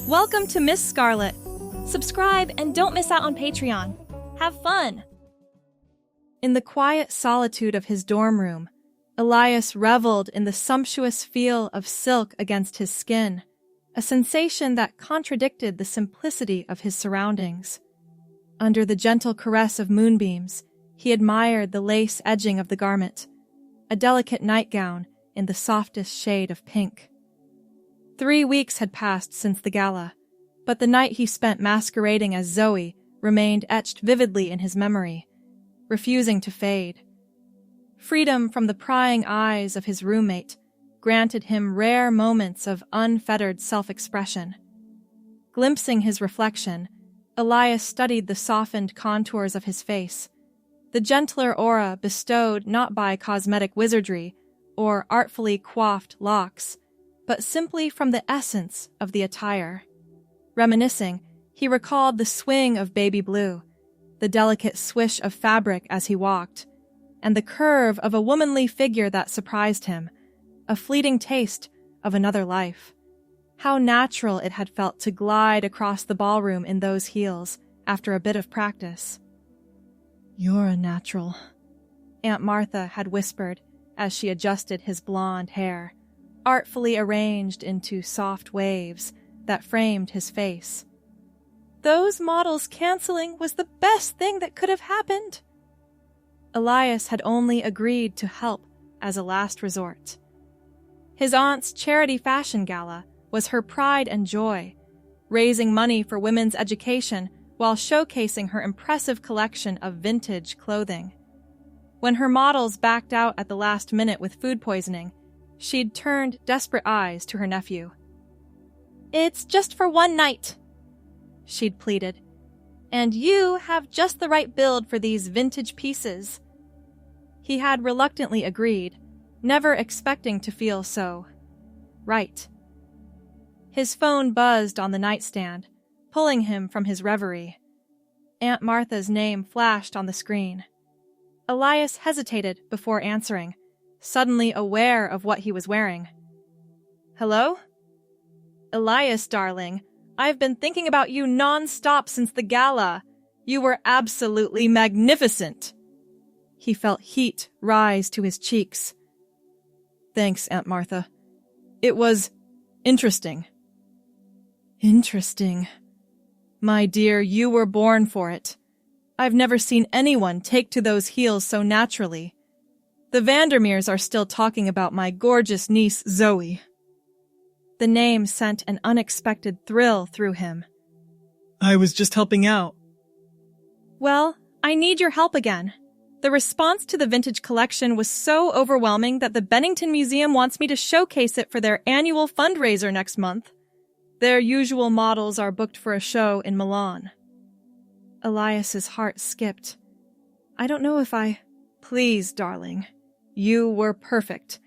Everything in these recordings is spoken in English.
Welcome to Miss Scarlett. Subscribe and don't miss out on Patreon. Have fun! In the quiet solitude of his dorm room, Elias reveled in the sumptuous feel of silk against his skin, a sensation that contradicted the simplicity of his surroundings. Under the gentle caress of moonbeams, he admired the lace edging of the garment, a delicate nightgown in the softest shade of pink. 3 weeks had passed since the gala, but the night he spent masquerading as Zoe remained etched vividly in his memory, refusing to fade. Freedom from the prying eyes of his roommate granted him rare moments of unfettered self-expression. Glimpsing his reflection, Elias studied the softened contours of his face, the gentler aura bestowed not by cosmetic wizardry or artfully coiffed locks, but simply from the essence of the attire. Reminiscing, he recalled the swing of baby blue, the delicate swish of fabric as he walked, and the curve of a womanly figure that surprised him, a fleeting taste of another life. How natural it had felt to glide across the ballroom in those heels after a bit of practice. "You're a natural," Aunt Martha had whispered as she adjusted his blonde hair, artfully arranged into soft waves that framed his face. "Those models canceling was the best thing that could have happened." Elias had only agreed to help as a last resort. His aunt's charity fashion gala was her pride and joy, raising money for women's education while showcasing her impressive collection of vintage clothing. When her models backed out at the last minute with food poisoning, she'd turned desperate eyes to her nephew. "It's just for one night," she'd pleaded, "and you have just the right build for these vintage pieces." He had reluctantly agreed, never expecting to feel so right. His phone buzzed on the nightstand, pulling him from his reverie. Aunt Martha's name flashed on the screen. Elias hesitated before answering, suddenly aware of what he was wearing. "Hello?" "Elias, darling, I've been thinking about you non-stop since the gala. You were absolutely magnificent." He felt heat rise to his cheeks. "Thanks, Aunt Martha. It was interesting." "Interesting. My dear, you were born for it. I've never seen anyone take to those heels so naturally. The Vandermeers are still talking about my gorgeous niece, Zoe." The name sent an unexpected thrill through him. "I was just helping out." "Well, I need your help again. The response to the vintage collection was so overwhelming that the Bennington Museum wants me to showcase it for their annual fundraiser next month. Their usual models are booked for a show in Milan." Elias's heart skipped. "I don't know if I—" "Please, darling. You were perfect,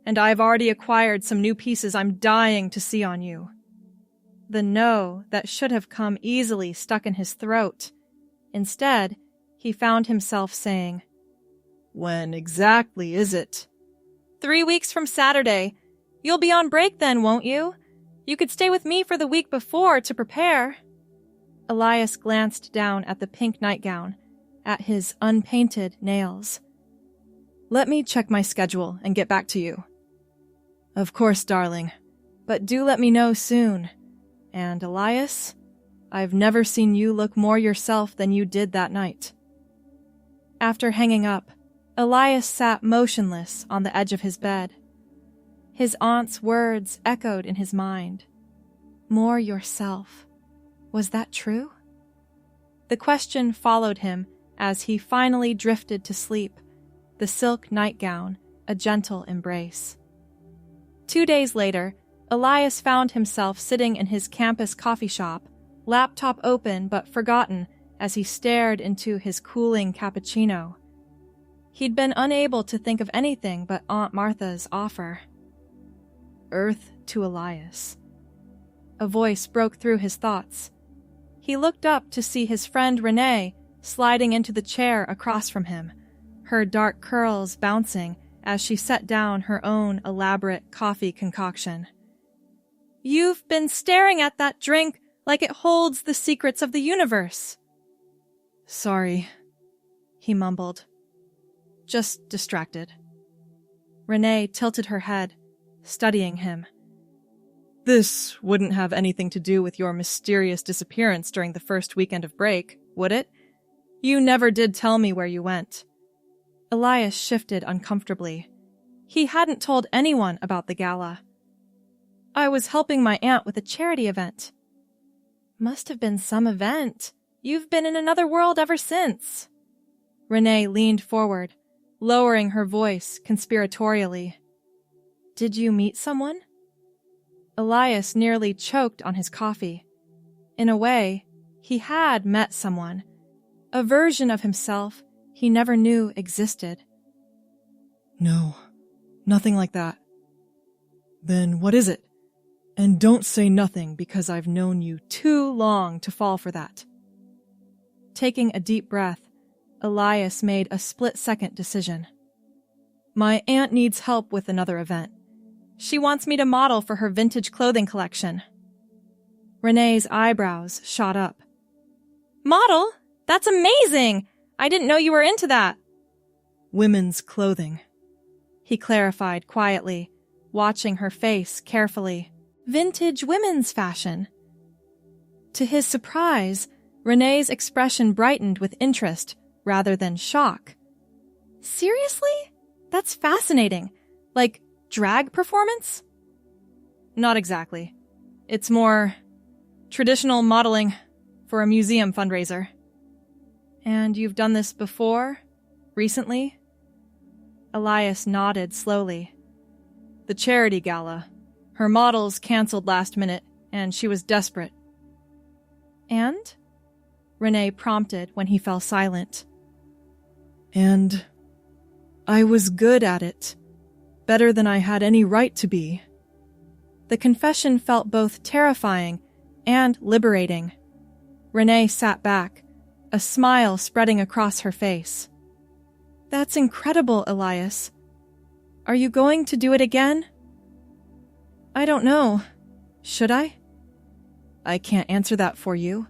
and I've already acquired some new pieces I'm dying to see on you." The no that should have come easily stuck in his throat. Instead, he found himself saying, "When exactly is it?" 3 weeks from Saturday. You'll be on break then, won't you? You could stay with me for the week before to prepare." Elias glanced down at the pink nightgown, at his unpainted nails. "Let me check my schedule and get back to you." "Of course, darling, but do let me know soon. And Elias, I've never seen you look more yourself than you did that night." After hanging up, Elias sat motionless on the edge of his bed. His aunt's words echoed in his mind. More yourself. Was that true? The question followed him as he finally drifted to sleep, the silk nightgown a gentle embrace. 2 days later, Elias found himself sitting in his campus coffee shop, laptop open but forgotten as he stared into his cooling cappuccino. He'd been unable to think of anything but Aunt Martha's offer. Earth to Elias. A voice broke through his thoughts. He looked up to see his friend Renee sliding into the chair across from him, her dark curls bouncing as she set down her own elaborate coffee concoction. You've been staring at that drink like it holds the secrets of the universe. Sorry, he mumbled. Just distracted. Renee tilted her head, studying him. This wouldn't have anything to do with your mysterious disappearance during the first weekend of break, would it? You never did tell me where you went. Elias shifted uncomfortably. He hadn't told anyone about the gala. I was helping my aunt with a charity event. Must have been some event. You've been in another world ever since. Renee leaned forward, lowering her voice conspiratorially. Did you meet someone? Elias nearly choked on his coffee. In a way, he had met someone, a version of himself he never knew existed. No, nothing like that. Then what is it? And don't say nothing because I've known you too long to fall for that. Taking a deep breath, Elias made a split-second decision. My aunt needs help with another event. She wants me to model for her vintage clothing collection. Renee's eyebrows shot up. Model? That's amazing! I didn't know you were into that. Women's clothing, he clarified quietly, watching her face carefully. Vintage women's fashion. To his surprise, Renee's expression brightened with interest rather than shock. Seriously? That's fascinating. Like, drag performance? Not exactly. It's more traditional modeling for a museum fundraiser. And you've done this before? Recently? Elias nodded slowly. The charity gala. Her models canceled last minute, and she was desperate. And? Renee prompted when he fell silent. And I was good at it. Better than I had any right to be. The confession felt both terrifying and liberating. Renee sat back, a smile spreading across her face. That's incredible, Elias. Are you going to do it again? I don't know. Should I? I can't answer that for you,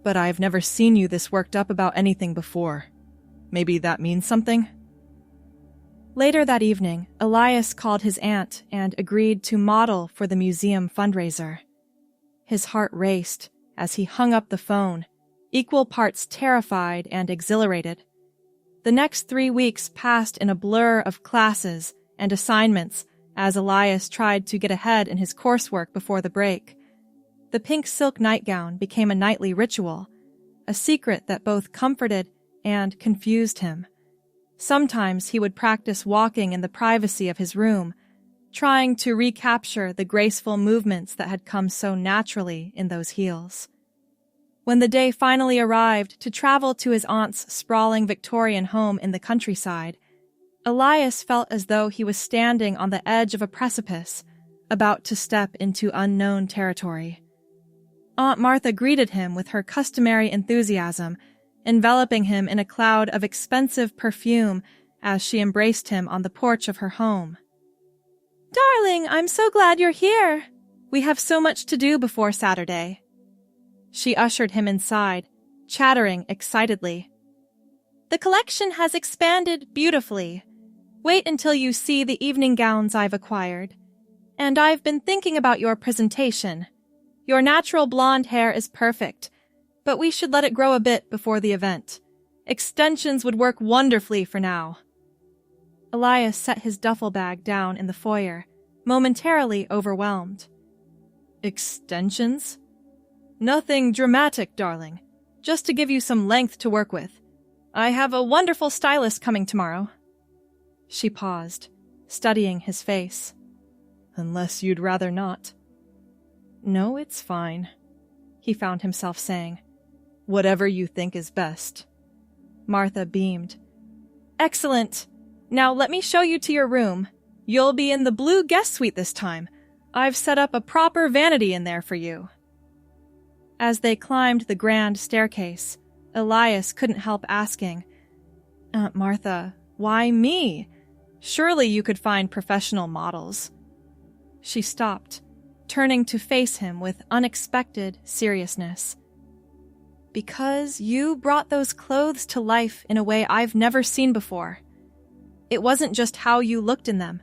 but I've never seen you this worked up about anything before. Maybe that means something? Later that evening, Elias called his aunt and agreed to model for the museum fundraiser. His heart raced as he hung up the phone, equal parts terrified and exhilarated. The next 3 weeks passed in a blur of classes and assignments as Elias tried to get ahead in his coursework before the break. The pink silk nightgown became a nightly ritual, a secret that both comforted and confused him. Sometimes he would practice walking in the privacy of his room, trying to recapture the graceful movements that had come so naturally in those heels. When the day finally arrived to travel to his aunt's sprawling Victorian home in the countryside, Elias felt as though he was standing on the edge of a precipice, about to step into unknown territory. Aunt Martha greeted him with her customary enthusiasm, enveloping him in a cloud of expensive perfume as she embraced him on the porch of her home. Darling, I'm so glad you're here. We have so much to do before Saturday. She ushered him inside, chattering excitedly. The collection has expanded beautifully. Wait until you see the evening gowns I've acquired. And I've been thinking about your presentation. Your natural blonde hair is perfect, but we should let it grow a bit before the event. Extensions would work wonderfully for now. Elias set his duffel bag down in the foyer, momentarily overwhelmed. Extensions? Nothing dramatic, darling. Just to give you some length to work with. I have a wonderful stylist coming tomorrow. She paused, studying his face. Unless you'd rather not. No, it's fine, he found himself saying. Whatever you think is best. Martha beamed. Excellent. Now let me show you to your room. You'll be in the blue guest suite this time. I've set up a proper vanity in there for you. As they climbed the grand staircase, Elias couldn't help asking, Aunt Martha, why me? Surely you could find professional models. She stopped, turning to face him with unexpected seriousness. Because you brought those clothes to life in a way I've never seen before. It wasn't just how you looked in them.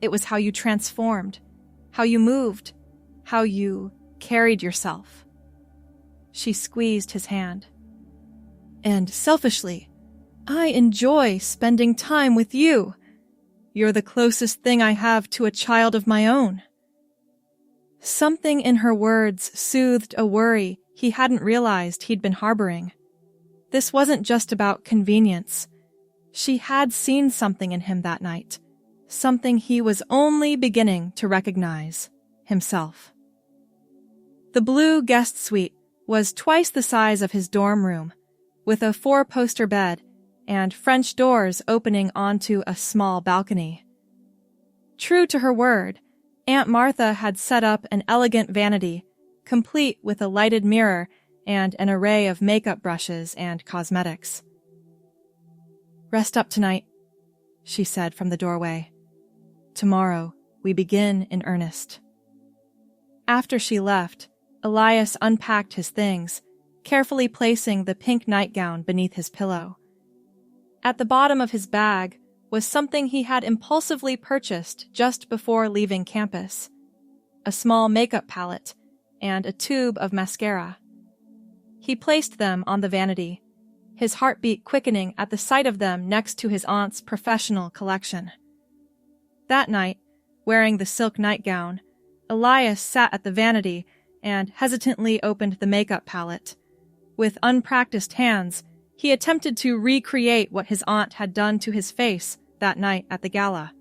It was how you transformed, how you moved, how you carried yourself. She squeezed his hand. And selfishly, I enjoy spending time with you. You're the closest thing I have to a child of my own. Something in her words soothed a worry he hadn't realized he'd been harboring. This wasn't just about convenience. She had seen something in him that night, something he was only beginning to recognize himself. The blue guest suite was twice the size of his dorm room, with a 4-poster bed and French doors opening onto a small balcony. True to her word, Aunt Martha had set up an elegant vanity, complete with a lighted mirror and an array of makeup brushes and cosmetics. Rest up tonight, she said from the doorway. Tomorrow, we begin in earnest. After she left, Elias unpacked his things, carefully placing the pink nightgown beneath his pillow. At the bottom of his bag was something he had impulsively purchased just before leaving campus: a small makeup palette and a tube of mascara. He placed them on the vanity, his heartbeat quickening at the sight of them next to his aunt's professional collection. That night, wearing the silk nightgown, Elias sat at the vanity and hesitantly opened the makeup palette. With unpracticed hands, he attempted to recreate what his aunt had done to his face that night at the gala.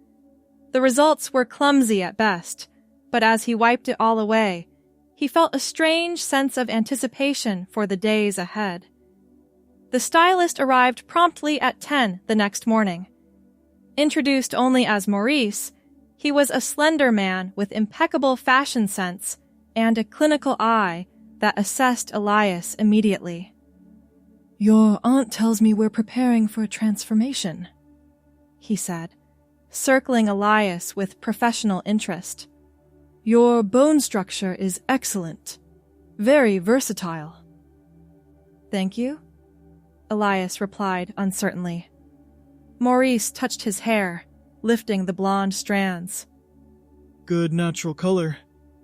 The results were clumsy at best, but as he wiped it all away, he felt a strange sense of anticipation for the days ahead. The stylist arrived promptly at 10 the next morning. Introduced only as Maurice, he was a slender man with impeccable fashion sense and a clinical eye that assessed Elias immediately. Your aunt tells me we're preparing for a transformation, he said, circling Elias with professional interest. Your bone structure is excellent, very versatile. Thank you, Elias replied uncertainly. Maurice touched his hair, lifting the blonde strands. Good natural color.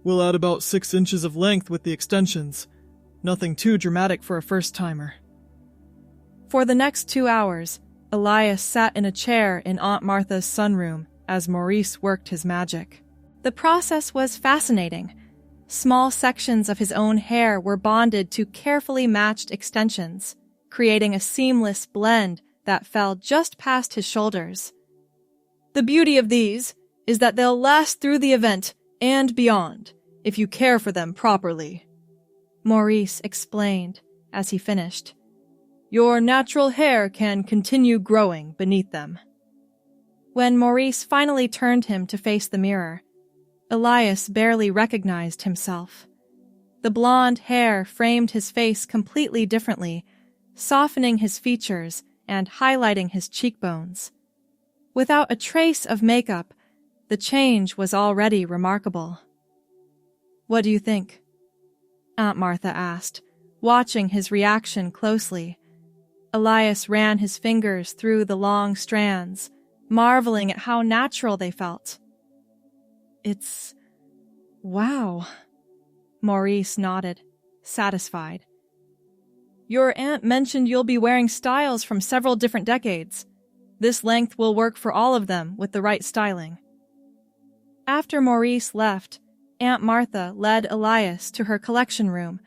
We'll add about 6 inches of length with the extensions. Nothing too dramatic for a first-timer. For the next 2 hours, Elias sat in a chair in Aunt Martha's sunroom as Maurice worked his magic. The process was fascinating. Small sections of his own hair were bonded to carefully matched extensions, creating a seamless blend that fell just past his shoulders. The beauty of these is that they'll last through the event and beyond, if you care for them properly, Maurice explained as he finished. Your natural hair can continue growing beneath them. When Maurice finally turned him to face the mirror, Elias barely recognized himself. The blonde hair framed his face completely differently, softening his features and highlighting his cheekbones. Without a trace of makeup, the change was already remarkable. What do you think? Aunt Martha asked, watching his reaction closely. Elias ran his fingers through the long strands, marveling at how natural they felt. It's... wow, Maurice nodded, satisfied. Your aunt mentioned you'll be wearing styles from several different decades. This length will work for all of them with the right styling. After Maurice left, Aunt Martha led Elias to her collection room,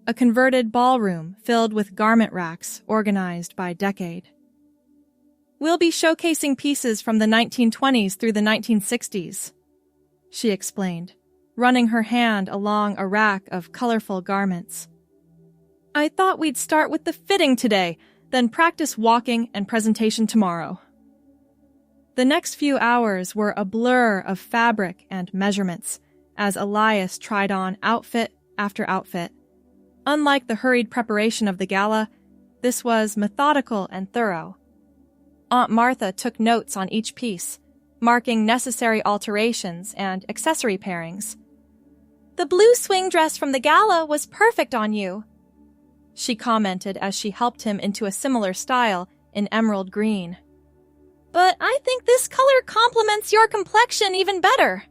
a converted ballroom filled with garment racks organized by decade. We'll be showcasing pieces from the 1920s through the 1960s, she explained, running her hand along a rack of colorful garments. I thought we'd start with the fitting today, then practice walking and presentation tomorrow. The next few hours were a blur of fabric and measurements as Elias tried on outfit after outfit. Unlike the hurried preparation of the gala, this was methodical and thorough. Aunt Martha took notes on each piece, marking necessary alterations and accessory pairings. The blue swing dress from the gala was perfect on you, she commented as she helped him into a similar style in emerald green. But I think this color complements your complexion even better.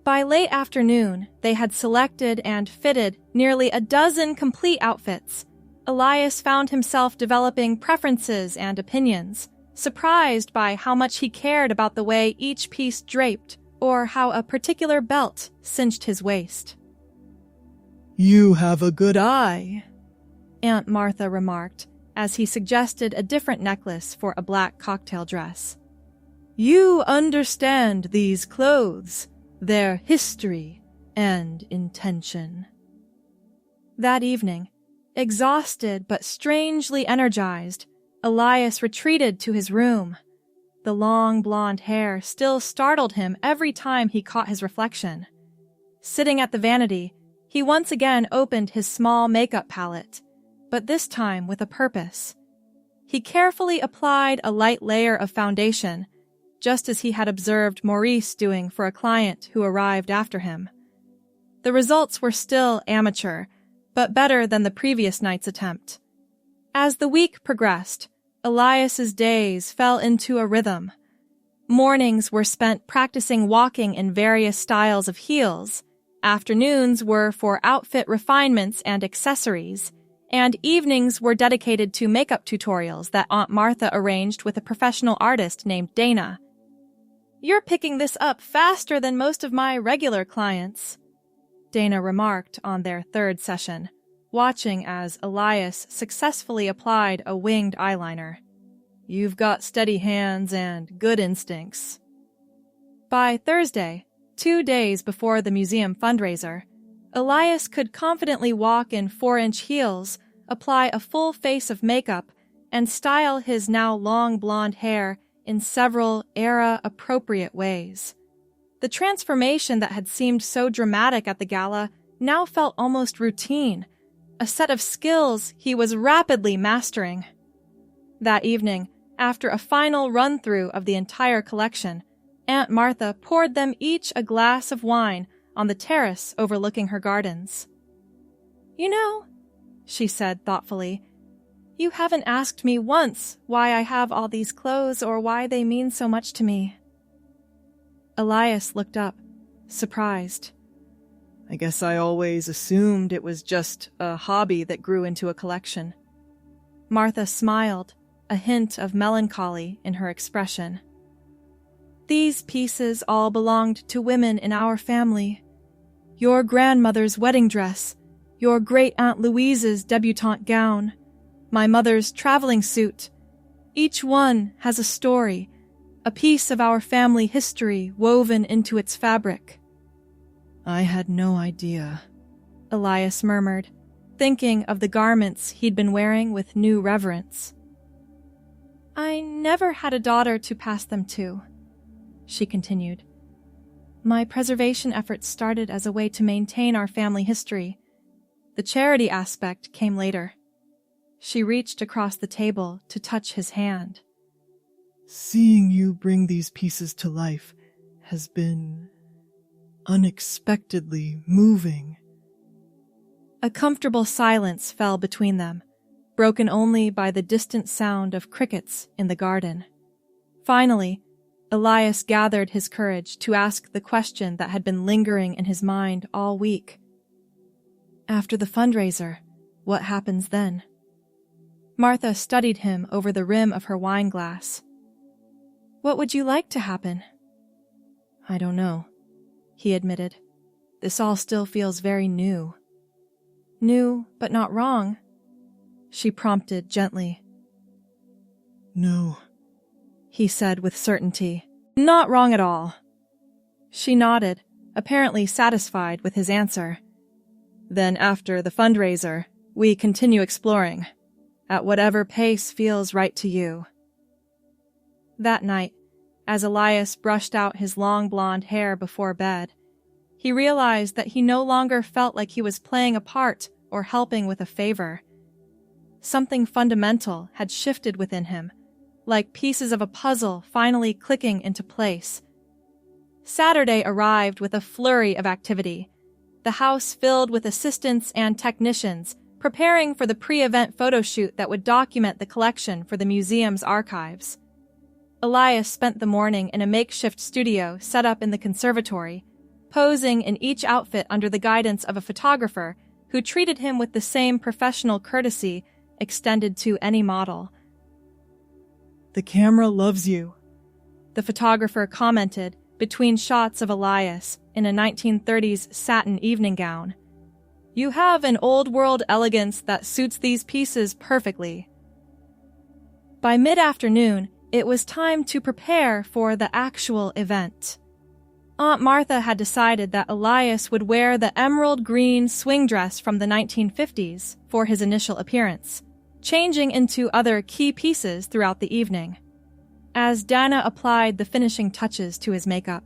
By late afternoon, they had selected and fitted nearly a dozen complete outfits. Elias found himself developing preferences and opinions, surprised by how much he cared about the way each piece draped or how a particular belt cinched his waist. You have a good eye, Aunt Martha remarked as he suggested a different necklace for a black cocktail dress. You understand these clothes, their history and intention. That evening, exhausted but strangely energized, Elias retreated to his room. The long blonde hair still startled him every time he caught his reflection. Sitting at the vanity, he once again opened his small makeup palette, but this time with a purpose. He carefully applied a light layer of foundation, just as he had observed Maurice doing for a client who arrived after him. The results were still amateur, but better than the previous night's attempt. As the week progressed, Elias's days fell into a rhythm. Mornings were spent practicing walking in various styles of heels, afternoons were for outfit refinements and accessories, and evenings were dedicated to makeup tutorials that Aunt Martha arranged with a professional artist named Dana. You're picking this up faster than most of my regular clients, Dana remarked on their third session, watching as Elias successfully applied a winged eyeliner. You've got steady hands and good instincts. By Thursday, 2 days before the museum fundraiser, Elias could confidently walk in 4-inch heels, apply a full face of makeup, and style his now long blonde hair in several era-appropriate ways. The transformation that had seemed so dramatic at the gala now felt almost routine, a set of skills he was rapidly mastering. That evening, after a final run-through of the entire collection, Aunt Martha poured them each a glass of wine on the terrace overlooking her gardens. You know, she said thoughtfully, you haven't asked me once why I have all these clothes or why they mean so much to me. Elias looked up, surprised. I guess I always assumed it was just a hobby that grew into a collection. Martha smiled, a hint of melancholy in her expression. These pieces all belonged to women in our family. Your grandmother's wedding dress, your great-aunt Louise's debutante gown, my mother's traveling suit. Each one has a story, a piece of our family history woven into its fabric. I had no idea, Elias murmured, thinking of the garments he'd been wearing with new reverence. I never had a daughter to pass them to, she continued. My preservation efforts started as a way to maintain our family history. The charity aspect came later. She reached across the table to touch his hand. Seeing you bring these pieces to life has been unexpectedly moving. A comfortable silence fell between them, broken only by the distant sound of crickets in the garden. Finally, Elias gathered his courage to ask the question that had been lingering in his mind all week. After the fundraiser, what happens then? Martha studied him over the rim of her wine glass. What would you like to happen? I don't know, he admitted. This all still feels very new. New, but not wrong, she prompted gently. No, he said with certainty. Not wrong at all. She nodded, apparently satisfied with his answer. Then after the fundraiser, we continue exploring, at whatever pace feels right to you. That night, as Elias brushed out his long blonde hair before bed, he realized that he no longer felt like he was playing a part or helping with a favor. Something fundamental had shifted within him, like pieces of a puzzle finally clicking into place. Saturday arrived with a flurry of activity. the house filled with assistants and technicians preparing for the pre-event photo shoot that would document the collection for the museum's archives. Elias spent the morning in a makeshift studio set up in the conservatory, posing in each outfit under the guidance of a photographer who treated him with the same professional courtesy extended to any model. "The camera loves you," the photographer commented between shots of Elias in a 1930s satin evening gown. "You have an old-world elegance that suits these pieces perfectly." By mid-afternoon, it was time to prepare for the actual event. Aunt Martha had decided that Elias would wear the emerald green swing dress from the 1950s for his initial appearance, changing into other key pieces throughout the evening. As Dana applied the finishing touches to his makeup,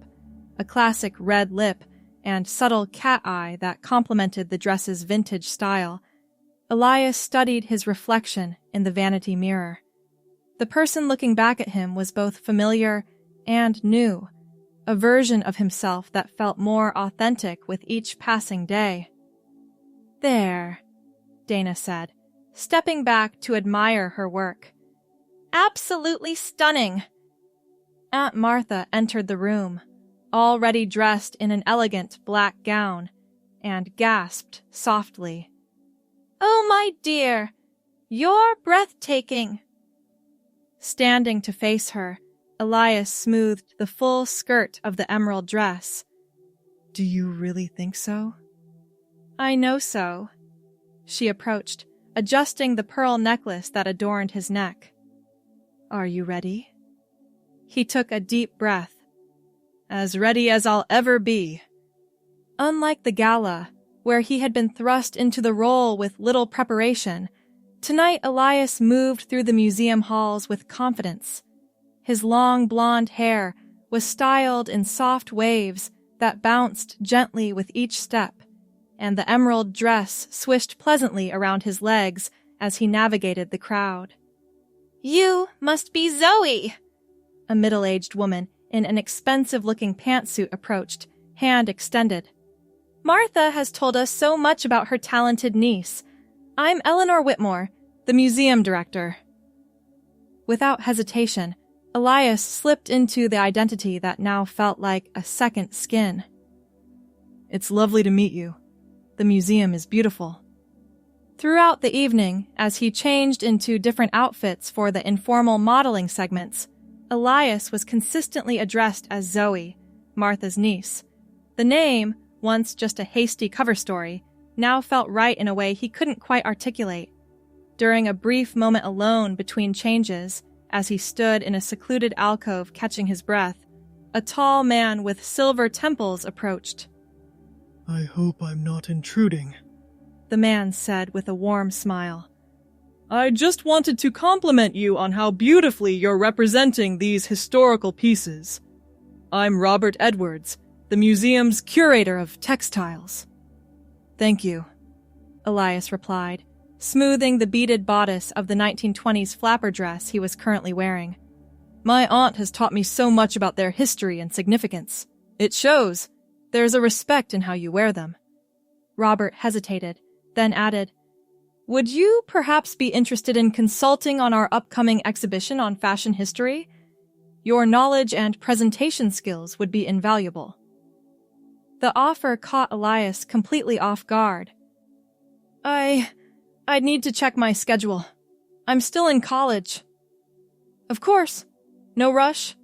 a classic red lip and subtle cat eye that complemented the dress's vintage style, Elias studied his reflection in the vanity mirror. The person looking back at him was both familiar and new, a version of himself that felt more authentic with each passing day. "There," Dana said, stepping back to admire her work. "Absolutely stunning." Aunt Martha entered the room, already dressed in an elegant black gown, and gasped softly. "Oh, my dear, you're breathtaking." Standing to face her, Elias smoothed the full skirt of the emerald dress. "Do you really think so?" "I know so." She approached, adjusting the pearl necklace that adorned his neck. "Are you ready?" He took a deep breath. "As ready as I'll ever be." Unlike the gala, where he had been thrust into the role with little preparation, tonight Elias moved through the museum halls with confidence. His long blonde hair was styled in soft waves that bounced gently with each step, and the emerald dress swished pleasantly around his legs as he navigated the crowd. "You must be Zoe!" A middle-aged woman in an expensive-looking pantsuit approached, hand extended. "Martha has told us so much about her talented niece. I'm Eleanor Whitmore, the museum director." Without hesitation, Elias slipped into the identity that now felt like a second skin. "It's lovely to meet you. The museum is beautiful." Throughout the evening, as he changed into different outfits for the informal modeling segments, Elias was consistently addressed as Zoe, Martha's niece. The name, once just a hasty cover story, now felt right in a way he couldn't quite articulate. During a brief moment alone between changes, as he stood in a secluded alcove catching his breath, a tall man with silver temples approached. "I hope I'm not intruding," the man said with a warm smile. "I just wanted to compliment you on how beautifully you're representing these historical pieces. I'm Robert Edwards, the museum's curator of textiles." "Thank you," Elias replied, smoothing the beaded bodice of the 1920s flapper dress he was currently wearing. "My aunt has taught me so much about their history and significance. It shows. There's a respect in how you wear them." Robert hesitated, then added, "Would you perhaps be interested in consulting on our upcoming exhibition on fashion history? Your knowledge and presentation skills would be invaluable." The offer caught Elias completely off guard. I'd need to check my schedule. I'm still in college." "Of course. No rush."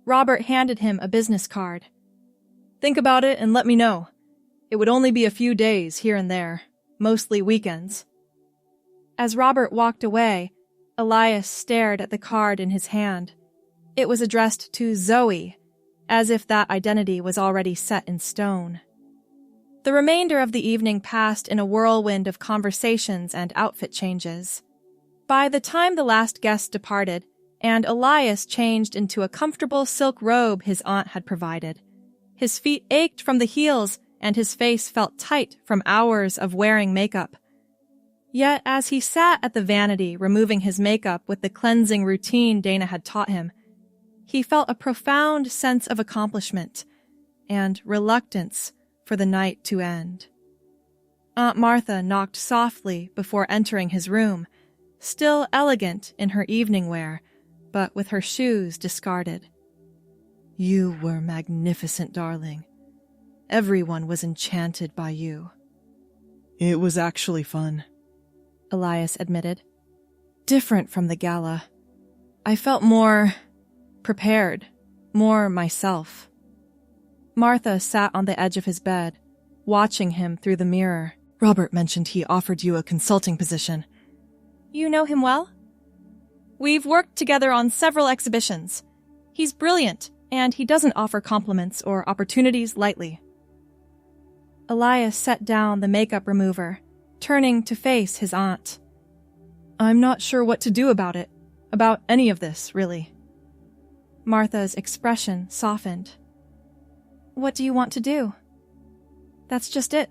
Robert handed him a business card. "Think about it and let me know. It would only be a few days here and there, mostly weekends." As Robert walked away, Elias stared at the card in his hand. It was addressed to Zoe, as if that identity was already set in stone. The remainder of the evening passed in a whirlwind of conversations and outfit changes. By the time the last guest departed, and Elias changed into a comfortable silk robe his aunt had provided, his feet ached from the heels and his face felt tight from hours of wearing makeup. Yet as he sat at the vanity removing his makeup with the cleansing routine Dana had taught him, he felt a profound sense of accomplishment and reluctance for the night to end. Aunt Martha knocked softly before entering his room, still elegant in her evening wear, but with her shoes discarded. "You were magnificent, darling. Everyone was enchanted by you." It was actually fun, Elias admitted. "Different from the gala. I felt more prepared, more myself." Martha sat on the edge of his bed, watching him through the mirror. "Robert mentioned he offered you a consulting position." You know him well? We've worked together on several exhibitions. He's brilliant, and he doesn't offer compliments or opportunities lightly. Elias set down the makeup remover, turning to face his aunt. "I'm not sure what to do about it, about any of this, really." Martha's expression softened. What do you want to do? That's just it.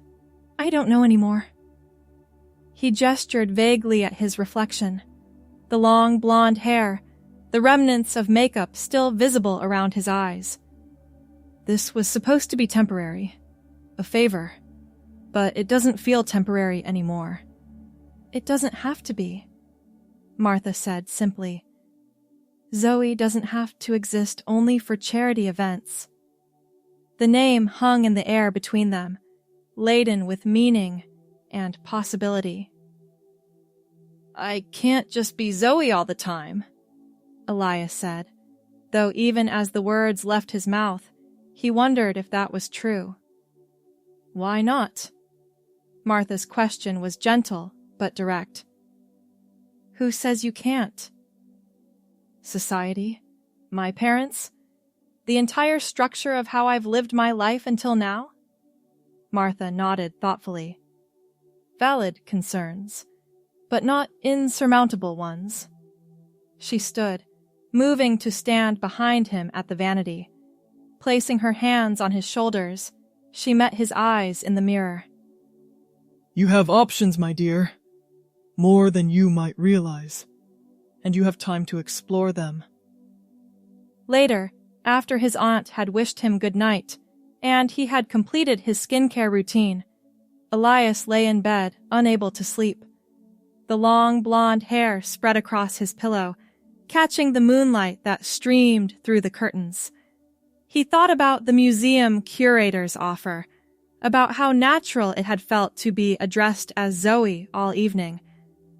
I don't know anymore. He gestured vaguely at his reflection. The long blonde hair, the remnants of makeup still visible around his eyes. "This was supposed to be temporary. A favor. But it doesn't feel temporary anymore." It doesn't have to be, Martha said simply. Zoe doesn't have to exist only for charity events. The name hung in the air between them, laden with meaning and possibility. "I can't just be Zoe all the time," Elias said, though even as the words left his mouth, he wondered if that was true. "Why not?" Martha's question was gentle but direct. Who says you can't? Society? My parents? The entire structure of how I've lived my life until now? Martha nodded thoughtfully. Valid concerns, but not insurmountable ones. She stood, moving to stand behind him at the vanity. Placing her hands on his shoulders, she met his eyes in the mirror. "You have options, my dear. More than you might realize. And you have time to explore them." Later, after his aunt had wished him good night, and he had completed his skincare routine, Elias lay in bed, unable to sleep. The long blonde hair spread across his pillow, catching the moonlight that streamed through the curtains. He thought about the museum curator's offer, about how natural it had felt to be addressed as Zoe all evening,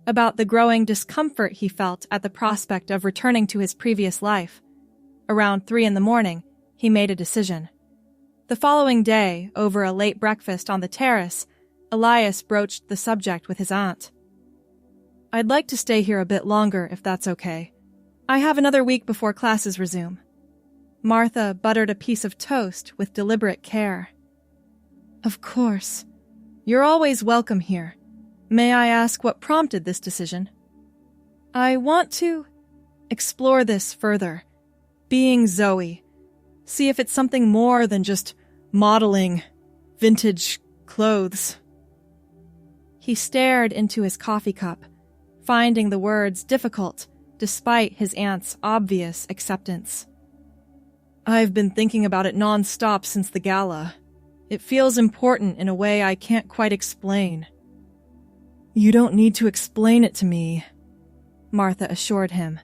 about the growing discomfort he felt at the prospect of returning to his previous life. Around 3 a.m, he made a decision. The following day, over a late breakfast on the terrace, Elias broached the subject with his aunt. "I'd like to stay here a bit longer, if that's okay. I have another week before classes resume." Martha buttered a piece of toast with deliberate care. "Of course. You're always welcome here. May I ask what prompted this decision?" "I want to explore this further. Being Zoe. See if it's something more than just modeling vintage clothes." He stared into his coffee cup, finding the words difficult despite his aunt's obvious acceptance. "I've been thinking about it non-stop since the gala. It feels important in a way I can't quite explain." "You don't need to explain it to me," Martha assured him.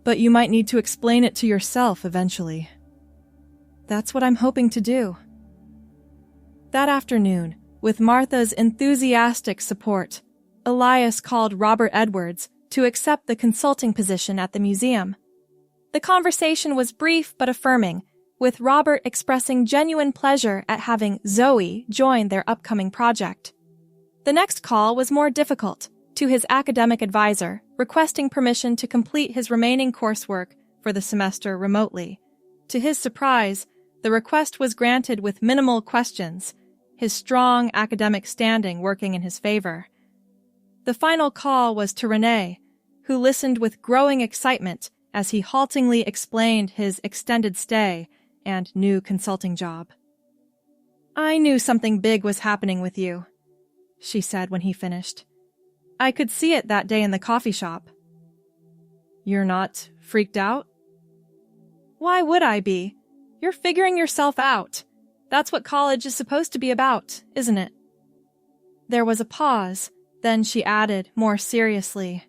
"But you might need to explain it to yourself eventually." "That's what I'm hoping to do." That afternoon, with Martha's enthusiastic support, Elias called Robert Edwards to accept the consulting position at the museum. The conversation was brief but affirming, with Robert expressing genuine pleasure at having Zoe join their upcoming project. The next call was more difficult, to his academic advisor, requesting permission to complete his remaining coursework for the semester remotely. To his surprise, the request was granted with minimal questions, his strong academic standing working in his favor. The final call was to Renee, who listened with growing excitement as he haltingly explained his extended stay and new consulting job. "I knew something big was happening with you," she said when he finished. "I could see it that day in the coffee shop." "You're not freaked out?" "Why would I be? You're figuring yourself out. That's what college is supposed to be about, isn't it? There was a pause, then she added more seriously,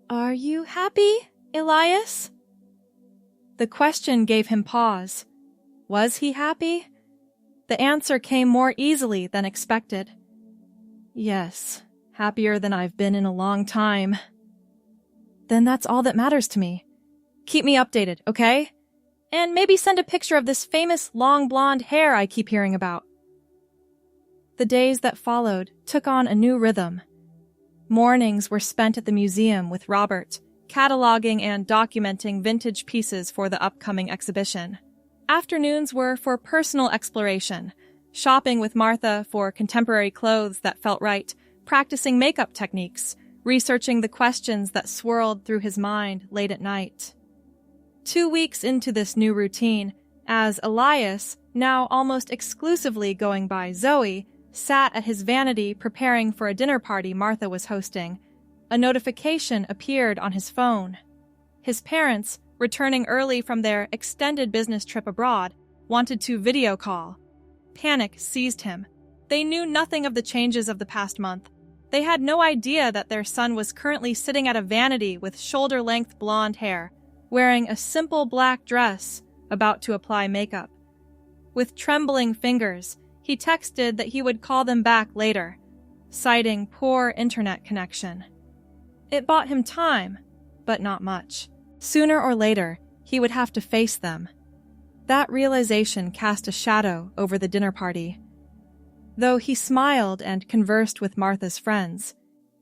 "Are you happy, Elias?" The question gave him pause. Was he happy? The answer came more easily than expected. "Yes, happier than I've been in a long time." "Then that's all that matters to me. Keep me updated, okay? And maybe send a picture of this famous long blonde hair I keep hearing about." The days that followed took on a new rhythm. Mornings were spent at the museum with Robert, cataloging and documenting vintage pieces for the upcoming exhibition. Afternoons were for personal exploration, shopping with Martha for contemporary clothes that felt right, practicing makeup techniques, researching the questions that swirled through his mind late at night. 2 weeks into this new routine, as Elias, now almost exclusively going by Zoe, sat at his vanity preparing for a dinner party Martha was hosting, a notification appeared on his phone. His parents, returning early from their extended business trip abroad, wanted to video call. Panic seized him. They knew nothing of the changes of the past month. They had no idea that their son was currently sitting at a vanity with shoulder-length blonde hair, wearing a simple black dress, about to apply makeup. With trembling fingers, he texted that he would call them back later, citing poor internet connection. It bought him time, but not much. Sooner or later, he would have to face them. That realization cast a shadow over the dinner party. Though he smiled and conversed with Martha's friends,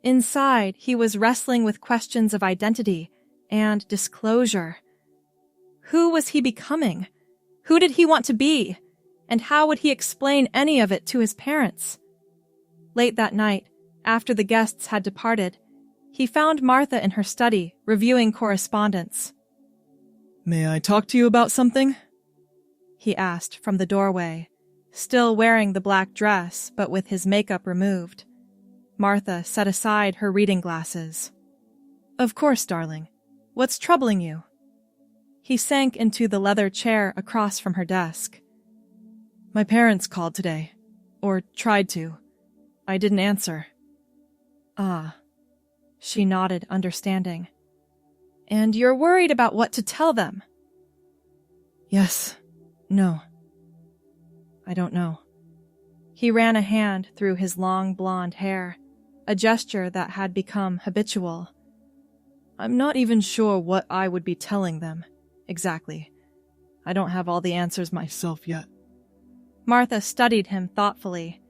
inside he was wrestling with questions of identity and disclosure. Who was he becoming? Who did he want to be? And how would he explain any of it to his parents? Late that night, after the guests had departed, he found Martha in her study, reviewing correspondence. "May I talk to you about something?" he asked from the doorway, still wearing the black dress but with his makeup removed. Martha set aside her reading glasses. "Of course, darling. What's troubling you?" He sank into the leather chair across from her desk. "My parents called today. Or tried to. I didn't answer." "Ah." She nodded, understanding. "And you're worried about what to tell them?" "Yes. No. I don't know." He ran a hand through his long blonde hair, a gesture that had become habitual. "I'm not even sure what I would be telling them, exactly. I don't have all the answers myself yet." Martha studied him thoughtfully.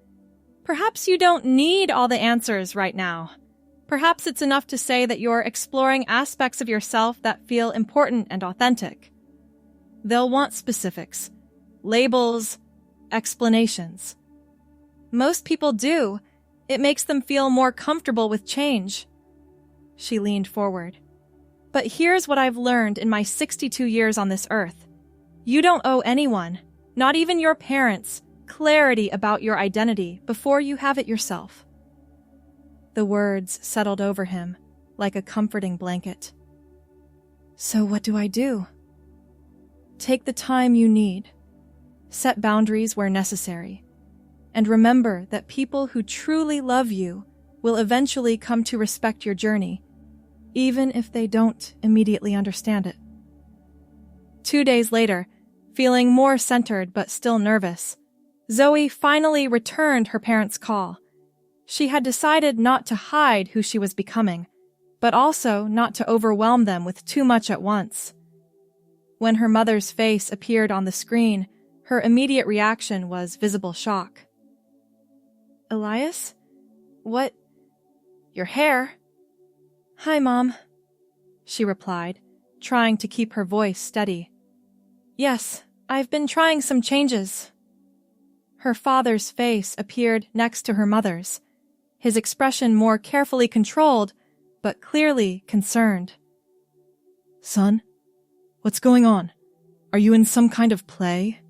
"Perhaps you don't need all the answers right now. Perhaps it's enough to say that you're exploring aspects of yourself that feel important and authentic. They'll want specifics, labels, explanations. Most people do. It makes them feel more comfortable with change." She leaned forward. "But here's what I've learned in my 62 years on this earth. You don't owe anyone, not even your parents, clarity about your identity before you have it yourself." The words settled over him like a comforting blanket. "So what do I do?" "Take the time you need. Set boundaries where necessary. And remember that people who truly love you will eventually come to respect your journey, even if they don't immediately understand it." 2 days later, feeling more centered but still nervous, Zoe finally returned her parents' call. She had decided not to hide who she was becoming, but also not to overwhelm them with too much at once. When her mother's face appeared on the screen, her immediate reaction was visible shock. "Elias? What? Your hair?" "Hi, Mom," she replied, trying to keep her voice steady. "Yes, I've been trying some changes." Her father's face appeared next to her mother's, his expression more carefully controlled, but clearly concerned. "Son, what's going on? Are you in some kind of play?"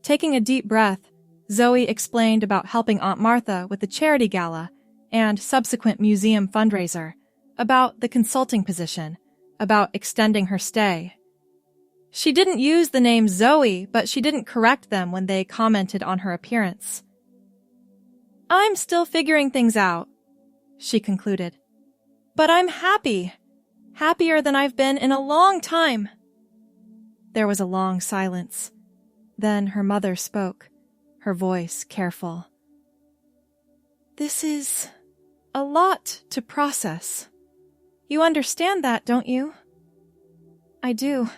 Taking a deep breath, Zoe explained about helping Aunt Martha with the charity gala and subsequent museum fundraiser, about the consulting position, about extending her stay. She didn't use the name Zoe, but she didn't correct them when they commented on her appearance. I'm still figuring things out, she concluded. But I'm happy. Happier than I've been in a long time. There was a long silence. Then her mother spoke, her voice careful. This is a lot to process. You understand that, don't you? I do.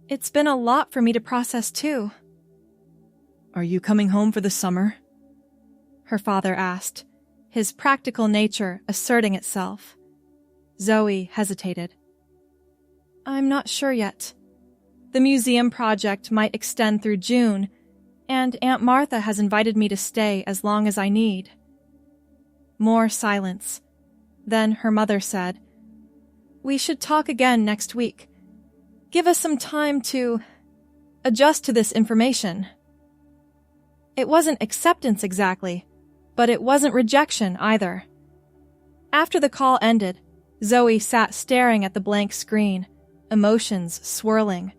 It's been a lot for me to process, too. Are you coming home for the summer? Her father asked, his practical nature asserting itself. Zoe hesitated. I'm not sure yet. The museum project might extend through June, and Aunt Martha has invited me to stay as long as I need. More silence. Then her mother said, We should talk again next week. Give us some time to adjust to this information. It wasn't acceptance exactly, but it wasn't rejection either. After the call ended, Zoe sat staring at the blank screen, emotions swirling,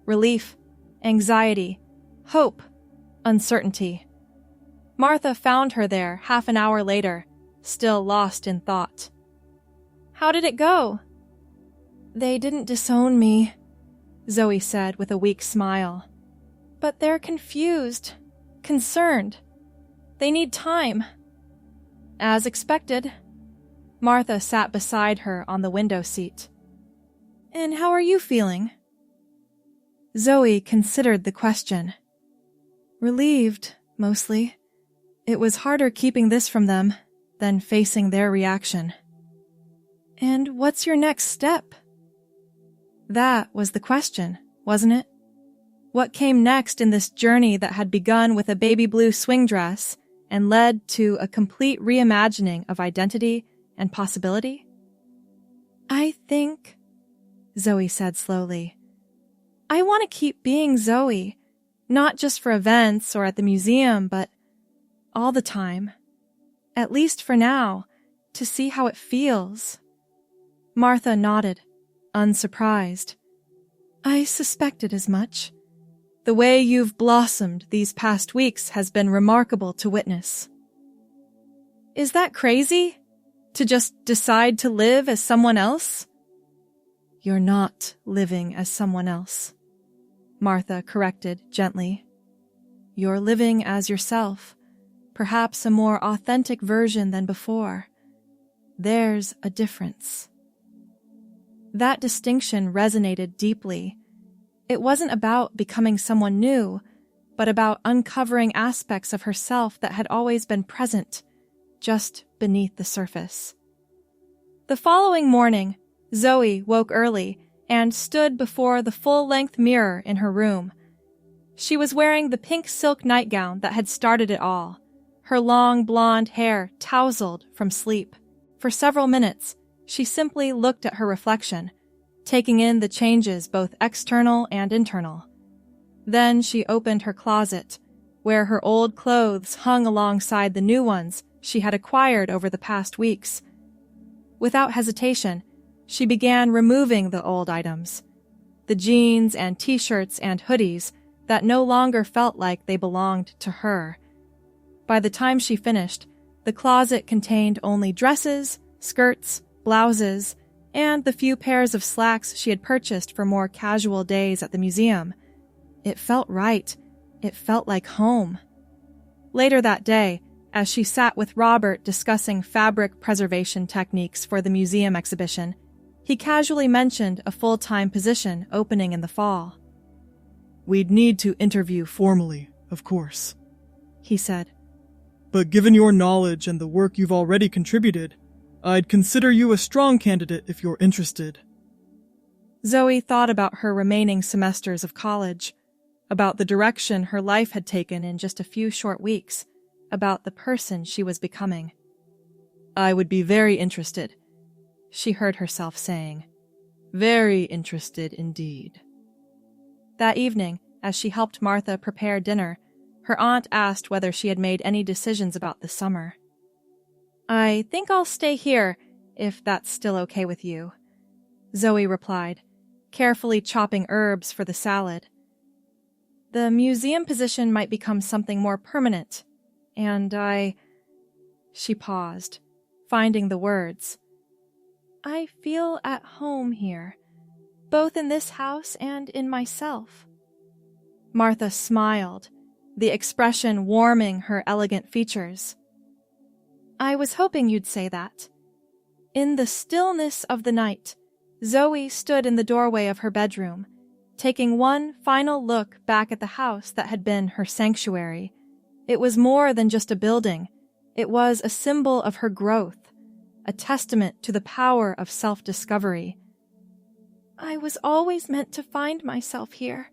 relief, anxiety, hope, uncertainty. Martha found her there half an hour later, still lost in thought. How did it go? They didn't disown me, Zoe said with a weak smile. But they're confused, concerned. They need time. As expected. Martha sat beside her on the window seat. And how are you feeling? Zoe considered the question. Relieved, mostly. It was harder keeping this from them than facing their reaction. And what's your next step? That was the question, wasn't it? What came next in this journey that had begun with a baby blue swing dress and led to a complete reimagining of identity and possibility? I think, Zoe said slowly, I want to keep being Zoe, not just for events or at the museum, but all the time. At least for now, to see how it feels. Martha nodded, unsurprised. I suspected as much. The way you've blossomed these past weeks has been remarkable to witness. Is that crazy? To just decide to live as someone else? You're not living as someone else, Martha corrected gently. You're living as yourself, perhaps a more authentic version than before. There's a difference. That distinction resonated deeply. It wasn't about becoming someone new, but about uncovering aspects of herself that had always been present, just beneath the surface. The following morning, Zoe woke early and stood before the full-length mirror in her room. She was wearing the pink silk nightgown that had started it all, her long blonde hair tousled from sleep. For several minutes, she simply looked at her reflection, taking in the changes both external and internal. Then she opened her closet, where her old clothes hung alongside the new ones she had acquired over the past weeks. Without hesitation, she began removing the old items, the jeans and t-shirts and hoodies that no longer felt like they belonged to her. By the time she finished, the closet contained only dresses, skirts, blouses, and the few pairs of slacks she had purchased for more casual days at the museum. It felt right. It felt like home. Later that day, as she sat with Robert discussing fabric preservation techniques for the museum exhibition, he casually mentioned a full-time position opening in the fall. We'd need to interview formally, of course, he said. But given your knowledge and the work you've already contributed, I'd consider you a strong candidate if you're interested. Zoe thought about her remaining semesters of college, about the direction her life had taken in just a few short weeks, about the person she was becoming. I would be very interested, she heard herself saying. Very interested indeed. That evening, as she helped Martha prepare dinner, her aunt asked whether she had made any decisions about the summer. I think I'll stay here, if that's still okay with you, Zoe replied, carefully chopping herbs for the salad. The museum position might become something more permanent, and She paused, finding the words. I feel at home here, both in this house and in myself. Martha smiled, the expression warming her elegant features. I was hoping you'd say that. In the stillness of the night, Zoe stood in the doorway of her bedroom, taking one final look back at the house that had been her sanctuary. It was more than just a building. It was a symbol of her growth, a testament to the power of self-discovery. I was always meant to find myself here,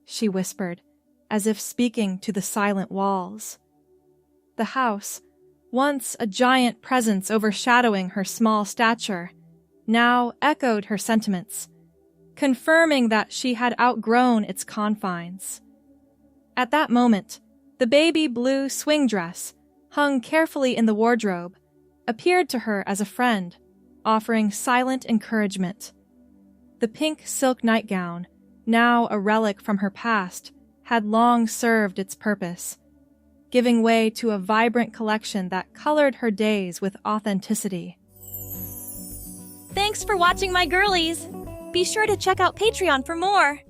she whispered, as if speaking to the silent walls. The house, once a giant presence overshadowing her small stature, now echoed her sentiments, confirming that she had outgrown its confines. At that moment, the baby blue swing dress, hung carefully in the wardrobe, appeared to her as a friend, offering silent encouragement. The pink silk nightgown, now a relic from her past, had long served its purpose, giving way to a vibrant collection that colored her days with authenticity. Thanks for watching, my girlies! Be sure to check out Patreon for more!